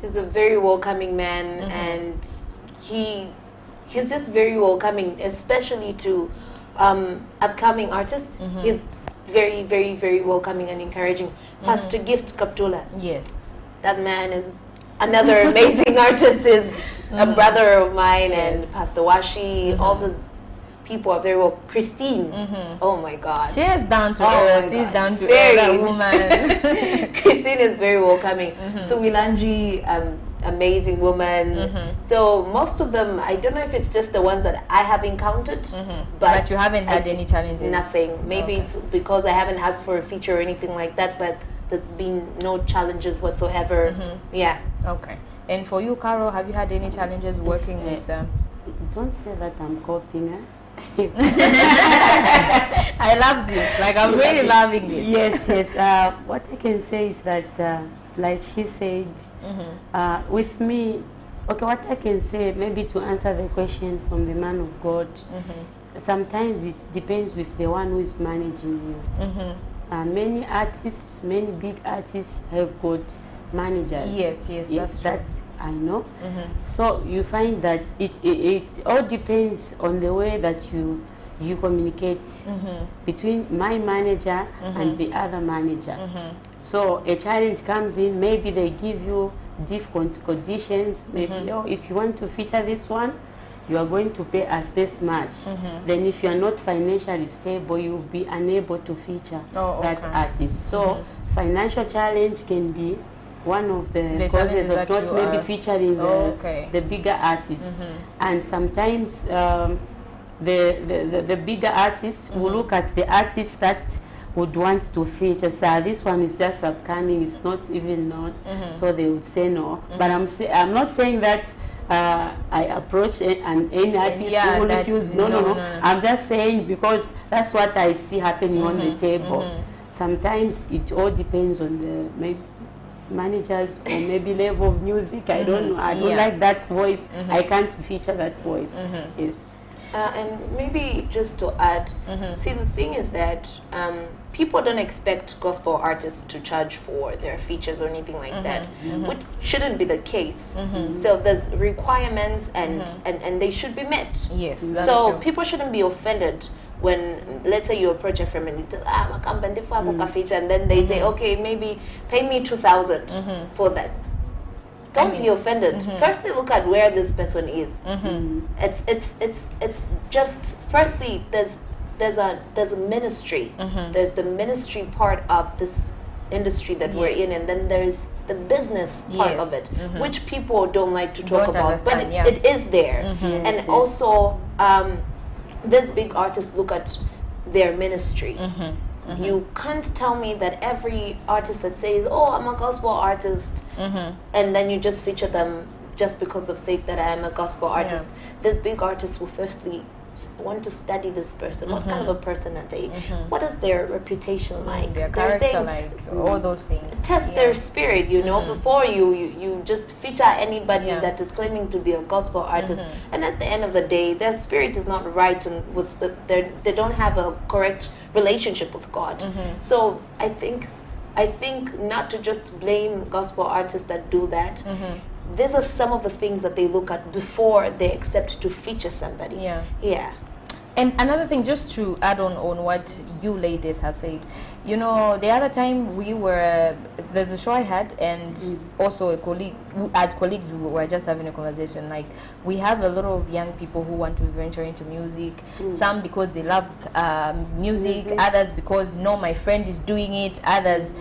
he's a very welcoming man, and he's just very welcoming, especially to upcoming artists. He's very, very, very welcoming and encouraging. Pastor Gift Kaptula, yes, that man is another amazing artist. Is a brother of mine, and Pastor Washi. All those people are very well. Christine, oh my God, she is down to earth. She's down to very earth, that woman. Christine is very welcoming. So Wilanji, amazing woman. So most of them, I don't know if it's just the ones that I have encountered, but you haven't had any challenges. Nothing. Maybe it's because I haven't asked for a feature or anything like that, but there's been no challenges whatsoever. Yeah. Okay. And for you, Carol, have you had any challenges working with them? Don't say that I'm copying her. I love this. Like, I'm really loving this. Yes. What I can say is that, like she said, with me, okay, what I can say, maybe to answer the question from the man of God, sometimes it depends with the one who is managing you. Many artists, many big artists have got managers. Yes, that's that I know. So you find that it all depends on the way that you communicate between my manager and the other manager. So a challenge comes in, maybe they give you different conditions. Maybe if you want to feature this one, you are going to pay us this much. Then if you are not financially stable, you will be unable to feature that artist. So financial challenge can be one of the causes of not maybe featuring the bigger artists. And sometimes the bigger artists will look at the artists that would want to feature. So this one is just upcoming, it's not even known, so they would say no. But I'm not saying that I approach any artist who will refuse. No. I'm just saying because that's what I see happening on the table. Sometimes it all depends on the maybe managers or maybe level of music. I don't know. I don't like that voice. I can't feature that voice. Yes. And maybe just to add, see, the thing is that people don't expect gospel artists to charge for their features or anything like that, which shouldn't be the case. So there's requirements and they should be met. Yes. So people shouldn't be offended when, let's say, you approach a family, and then they say, okay, maybe pay me 2,000 for that. Don't be offended. Firstly, look at where this person is. It's just, firstly, there's a ministry. There's the ministry part of this industry that we're in, and then there's the business part of it, which people don't like to talk about, but it is there. And also, these big artists look at their ministry. You can't tell me that every artist that says, oh, I'm a gospel artist, and then you just feature them just because of sake that I am a gospel artist. These big artists will firstly want to study this person. What kind of a person are they? What is their reputation like? Their character, like all those things. Test their spirit, you know, before you just feature anybody that is claiming to be a gospel artist. And at the end of the day, their spirit is not right, and with they don't have a correct relationship with God. So I think not to just blame gospel artists that do that. These are some of the things that they look at before they accept to feature somebody. Yeah. And another thing, just to add on what you ladies have said, you know, the other time there's a show I had, and also a colleague, as colleagues we were just having a conversation, like we have a lot of young people who want to venture into music, some because they love music, others because, no, my friend is doing it, others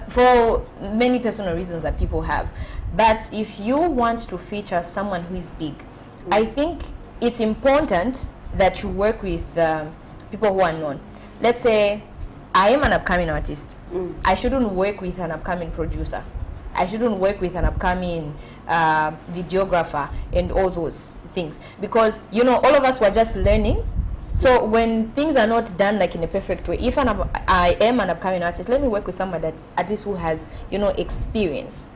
for many personal reasons that people have. But if you want to feature someone who is big, I think it's important that you work with people who are known. Let's say I am an upcoming artist. I shouldn't work with an upcoming producer. I shouldn't work with an upcoming videographer and all those things, because, you know, all of us were just learning. So when things are not done like in a perfect way, if I am an upcoming artist, let me work with someone that at least who has, you know, experience.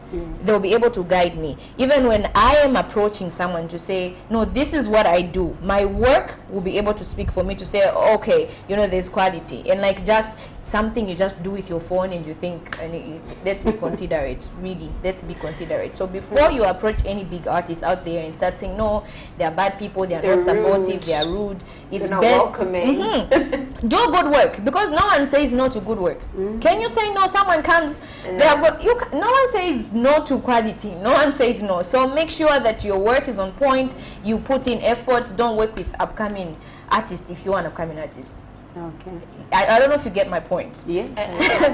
They'll be able to guide me. Even when I am approaching someone to say, no, this is what I do, my work will be able to speak for me to say, okay, you know, there's quality. And like just something you just do with your phone and you think, and let's be considerate, really, let's be considerate. So before you approach any big artist out there and start saying, no, they're bad people, they're not supportive, they're rude, it's not best welcoming. Do good work, because no one says no to good work. Can you say no? Someone comes, they have got, no one says no to quality, no one says no. So make sure that your work is on point, you put in effort. Don't work with upcoming artists if you're an upcoming artist. Okay. I don't know if you get my point. Yes.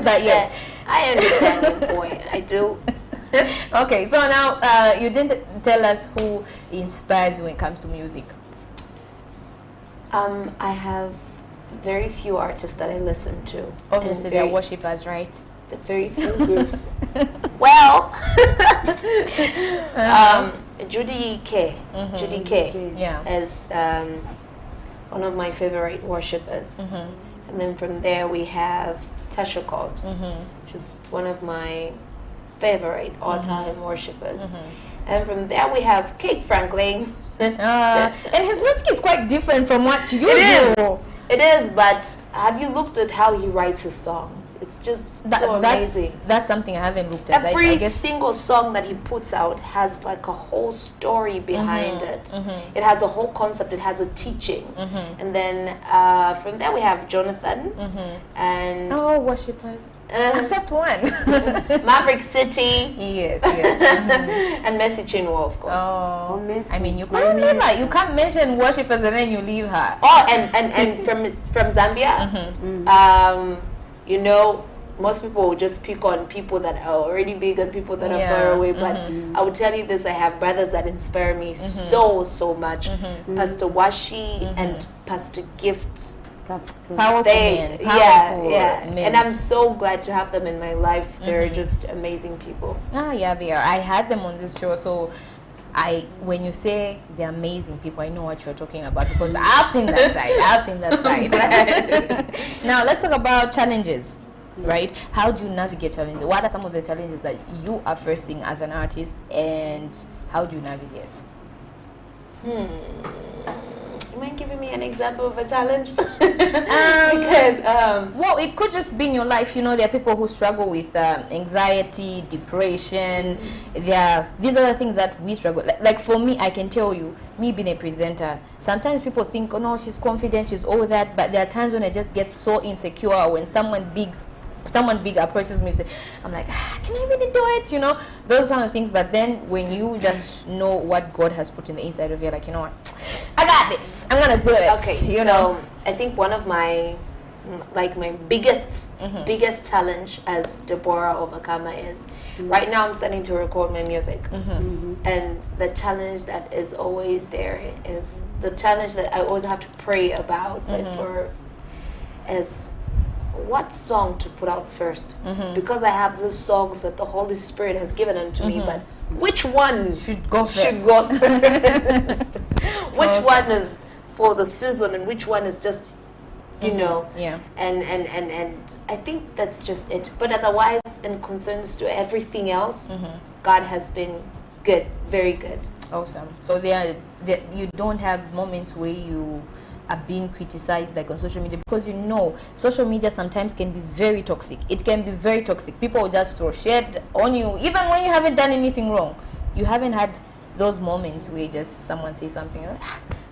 But yes, I understand your point. I do. Okay, so now you didn't tell us who inspires you when it comes to music. I have very few artists that I listen to. Obviously, they're worshippers, right? The very few groups. Well, Judy K. Judy K. Yeah. Is one of my favorite worshippers. And then from there we have Tasha Cobbs, which is one of my favorite all-time worshippers. And from there we have Kate Franklin. And his music is quite different from what you do. It is, but have you looked at how he writes his songs? It's just so amazing. That's something I haven't looked at. Every single song that he puts out has like a whole story behind it. It has a whole concept. It has a teaching. And then from there we have Jonathan and worshippers. Except one. Maverick City. Yes. And Mercy Chinwo, of course. Oh, Mercy. I mean, you can't leave her. You can't mention worshippers and then you leave her. Oh, and from Zambia, you know, most people will just pick on people that are already big and people that are far away. But I will tell you this: I have brothers that inspire me so much. Pastor Washi and Pastor Gift. Powerful men. Men. And I'm so glad to have them in my life. They're just amazing people. Yeah, they are. I had them on this show, so when you say they're amazing people, I know what you're talking about, because I've seen that side. Now let's talk about challenges, right? How do you navigate challenges? What are some of the challenges that you are facing as an artist, and how do you navigate? You mind giving me an example of a challenge? Because well, it could just be in your life. You know, there are people who struggle with anxiety, depression. These are the things that we struggle. Like for me, I can tell you, me being a presenter, sometimes people think, oh no, she's confident, she's all that. But there are times when I just get so insecure when someone big approaches me and say, I'm like, can I really do it? You know, those kind of things. But then when you just know what God has put in the inside of you, like, you know what, I got this, I'm gonna do it. Okay, you know. I think one of my like my biggest challenge as Deborah Overcomer is right now I'm starting to record my music, and the challenge that is always there is the challenge that I always have to pray about, like is what song to put out first, because I have these songs that the Holy Spirit has given unto me, but which one should go first? Which one is for the season and which one is just, you know, and I think that's just it. But otherwise, in concerns to everything else, God has been good, very good. Awesome. So you don't have moments where you are being criticized, like on social media, because you know social media sometimes can be very toxic. It can be very toxic. People will just throw shade on you even when you haven't done anything wrong. You haven't had those moments where just someone says something like,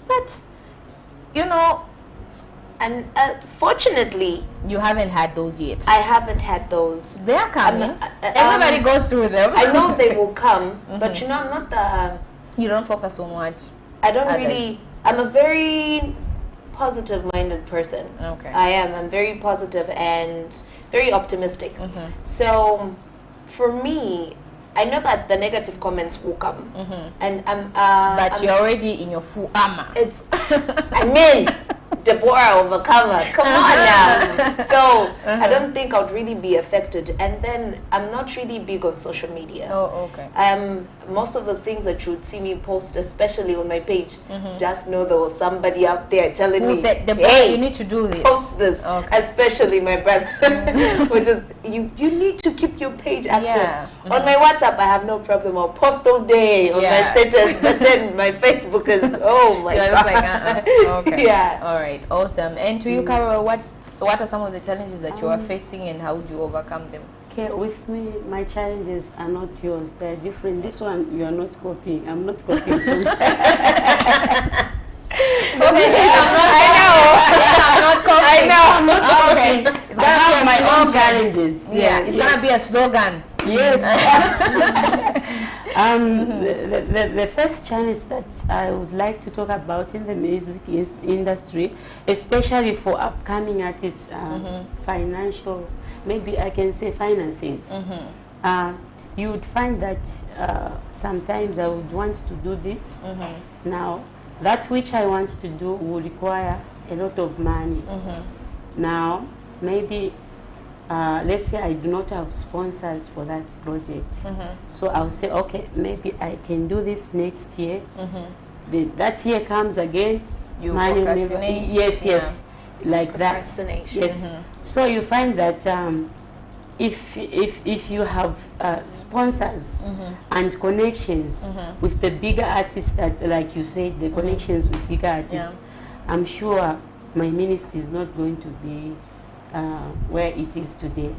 but you know, and fortunately you haven't had those yet. I haven't had those. They are coming. Everybody goes through them. I know they will come, but you know, I'm not the you don't focus on what I don't really. I'm a very positive-minded person. Okay. I'm very positive and very optimistic. So for me, I know that the negative comments will come, and but you're already in your full armor. It's I mean, Deborah Overcomer. Come on now. So I don't think I'd really be affected. And then I'm not really big on social media. Oh, okay. Most of the things that you would see me post, especially on my page, just know there was somebody out there telling me, said, hey, you need to do this. Post this. Okay. Especially my brother, which is you need to keep your page active. Yeah. On my WhatsApp, I have no problem. I'll post all day on my status, but then my Facebook is oh my god. Like, okay. Yeah. All right. Awesome. And to you, Carol, what are some of the challenges that you are facing, and how do you overcome them? Okay, with me, my challenges are not yours. They're different. This one, you are not copying. I'm not copying. I'm not copying. It's I have my own challenges. Yeah, it's gonna be a slogan. Yes. The first challenge that I would like to talk about in the music industry, especially for upcoming artists, financial, maybe I can say finances. You would find that sometimes I would want to do this. Now, that which I want to do will require a lot of money. Now, maybe let's say I do not have sponsors for that project. So I'll say, okay, maybe I can do this next year. That year comes again. You money procrastinate. Yes, like that. Yes. So you find that if you have sponsors and connections with the bigger artists, that, like you said, the connections with bigger artists, I'm sure my ministry is not going to be where it is today.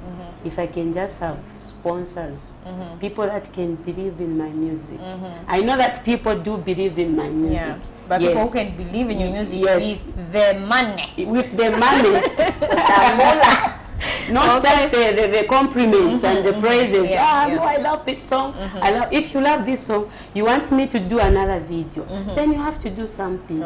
If I can just have sponsors, people that can believe in my music. I know that people do believe in my music. But people who can believe in your music with the money. With the money. Not just the compliments and the praises. No, I love this song. If you love this song, you want me to do another video, then you have to do something.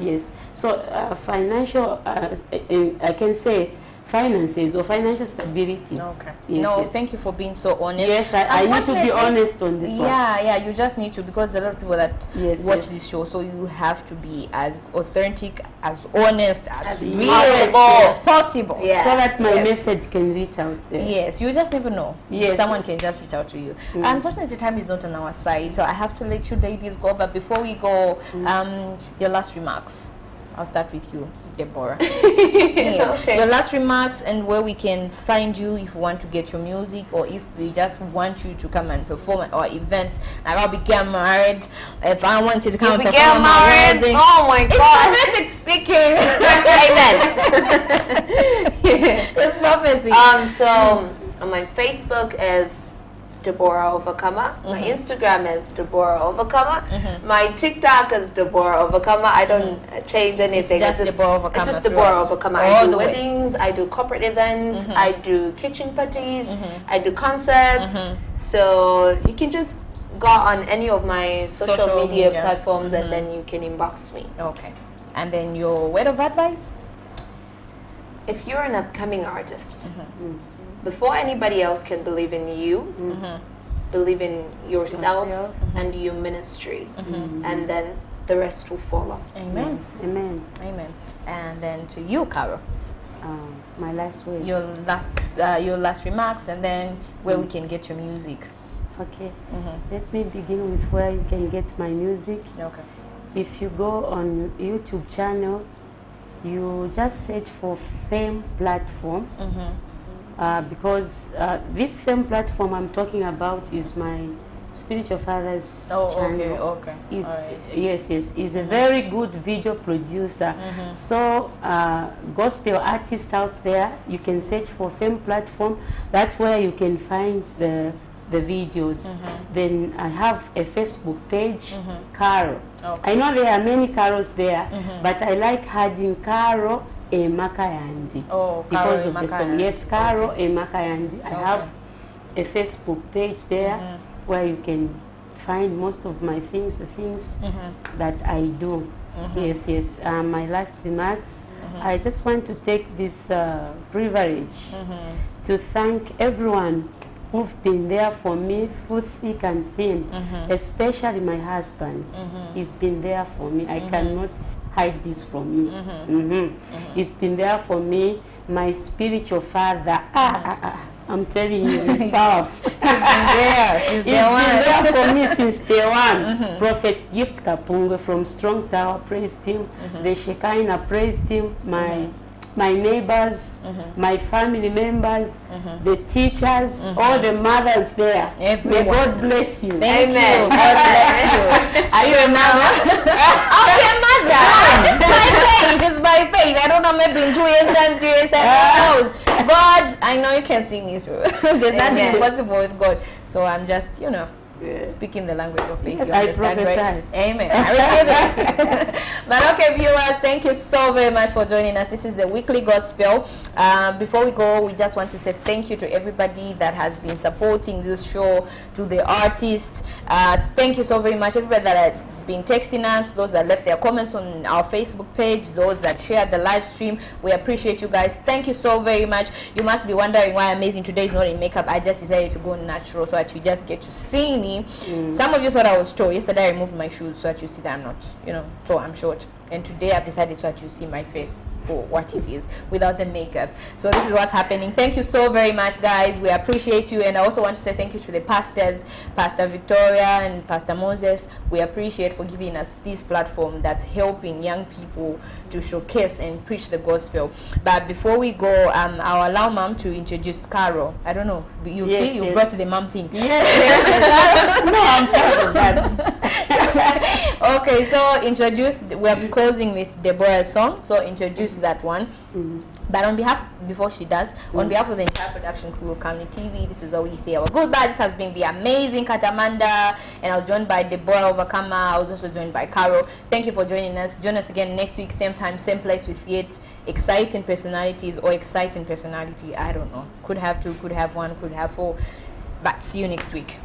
Yes. So financial, I can say finances or financial stability. Thank you for being so honest. Yes, I need to be honest on this one. Yeah, you just need to, because there are a lot of people that watch this show, so you have to be as authentic, as honest, as real as possible, so that my message can reach out there. Yes, you just never know. Someone can just reach out to you. Unfortunately, time is not on our side, so I have to let you ladies go. But before we go, your last remarks. I'll start with you, Deborah. Your last remarks, and where we can find you if we want to get your music, or if we just want you to come and perform at our events. Like, I'll be getting married. If I wanted to come and perform at my wedding. Oh my God. It's prophetic speaking. Amen. It's prophecy. So my Facebook is Deborah Overcomer. My Instagram is Deborah Overcomer. My TikTok is Deborah Overcomer. I don't change anything. It's just Deborah Overcomer. It's just Deborah Overcomer. I do weddings, I do corporate events, I do kitchen parties, I do concerts. So you can just go on any of my social media platforms and then you can inbox me. Okay. And then your word of advice? if you're an upcoming artist, before anybody else can believe in you, believe in yourself and your ministry, and then the rest will follow. Amen. Yes. Amen. Amen. And then to you, Carol. My last words. Your last remarks, and then where we can get your music. Okay. Let me begin with where you can get my music. Okay. If you go on YouTube channel, you just search for Fame Platform. Because this Fame Platform I'm talking about is my spiritual father's channel. Okay. Yes, he's a very good video producer. So gospel artists out there, you can search for Fame Platform. That's where you can find the videos. Then I have a Facebook page, Carol. Okay. I know there are many Carols there, but I like adding Carol Emakayandi because of the song. Yes, Carol Emakayandi. I have a Facebook page there where you can find most of my things, the things that I do. Yes, yes. My last remarks, I just want to take this privilege to thank everyone who've been there for me through thick and thin, especially my husband. He's been there for me. I cannot hide this from you. He's been there for me. My spiritual father, I'm telling you, he's powerful. He's been there for me since day one. Prophet Gift Kapunga from Strong Tower praised him. The Shekinah praised him. My neighbors, my family members, the teachers, all the mothers there. May God bless you. Thank you. God bless you. Are you a mother? I'm a mother. By faith. It's by faith. I don't know, maybe in 2 years time, 3 years time. Who knows? God, I know you can see me through. There's nothing impossible with God. So I'm just, speaking the language of faith. You understand, right? Amen. I receive it. But okay, viewers, thank you so very much for joining us. This is the Weekly Gospel. Before we go, we just want to say thank you to everybody that has been supporting this show, to the artists. Thank you so very much, everybody that has been texting us, those that left their comments on our Facebook page, those that shared the live stream. We appreciate you guys. Thank you so very much. You must be wondering why Amazing today is not in makeup. I just decided to go natural so that you just get to see me. Some of you thought I was tall. Yesterday I removed my shoes so that you see that I'm not, so I'm short. And today I've decided so that you see my face for what it is without the makeup. So this is what's happening. Thank you so very much, guys. We appreciate you. And I also want to say thank you to the pastors, Pastor Victoria and Pastor Moses. We appreciate for giving us this platform that's helping young people to showcase and preach the gospel. But before we go, I'll allow Mom to introduce Carol. I don't know. You brought the mom thing. Yes. No, I'm tired of that. Okay, so we're closing with Deborah's song. So introduce that one. But on behalf, before she does, on behalf of the entire production crew of Kamni TV, this is all we say our goodbye. This has been the amazing Katamanda, and I was joined by Deborah Overcomer. I was also joined by Carol. Thank you for joining us. Join us again next week, same time, same place, with yet exciting personalities or exciting personality. I don't know. Could have 2, could have 1, could have 4. But see you next week.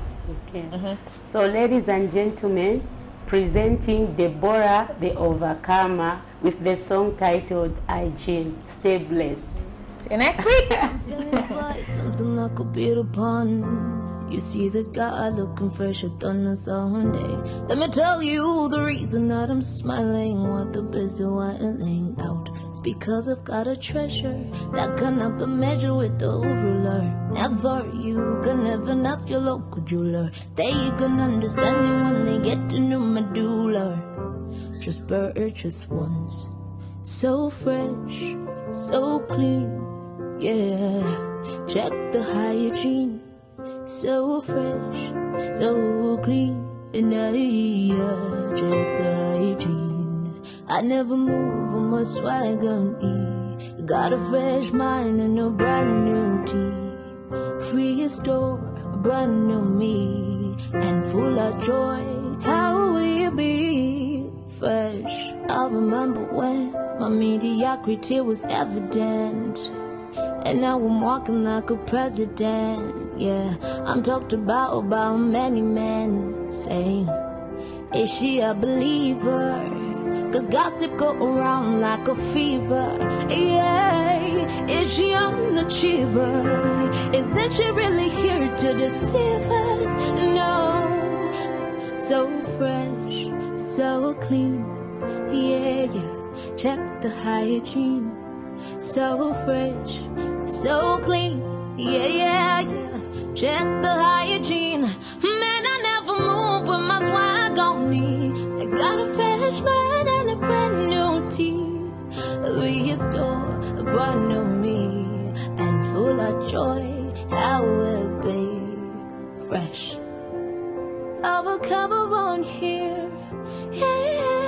Okay. So, ladies and gentlemen, presenting Deborah the Overcomer with the song titled I Jane. Stay blessed. See you next week. Something like a beat upon. You see the guy looking fresher than a Sunday. Let me tell you the reason that I'm smiling. What the busy whining out. It's because I've got a treasure that cannot be measured with the ruler. Never, you can never ask your local jeweler. They can understand it when they get to know medulla. Just purchase once. So fresh, so clean, yeah. Check the hygiene. So fresh, so clean, and check the hygiene. I never move on my swag on E. Got a fresh mind and a brand new tea. Free store, brand new me, and full of joy. How will you be fresh? I remember when my mediocrity was evident, and now I'm walking like a president. Yeah, I'm talked about by many men, saying, is she a believer? Cause gossip go around like a fever. Yeah, Is she an achiever? Isn't she really here to deceive us? No. So fresh, so clean. Yeah, yeah. Check the hygiene. So fresh, so clean. Yeah, yeah, yeah. Check the hygiene. Man, I never move with my swag on me. I got a fresh mind and a brand new tee. Restore a brand new me, and full of joy I will be fresh. I will come around here. Yeah, yeah.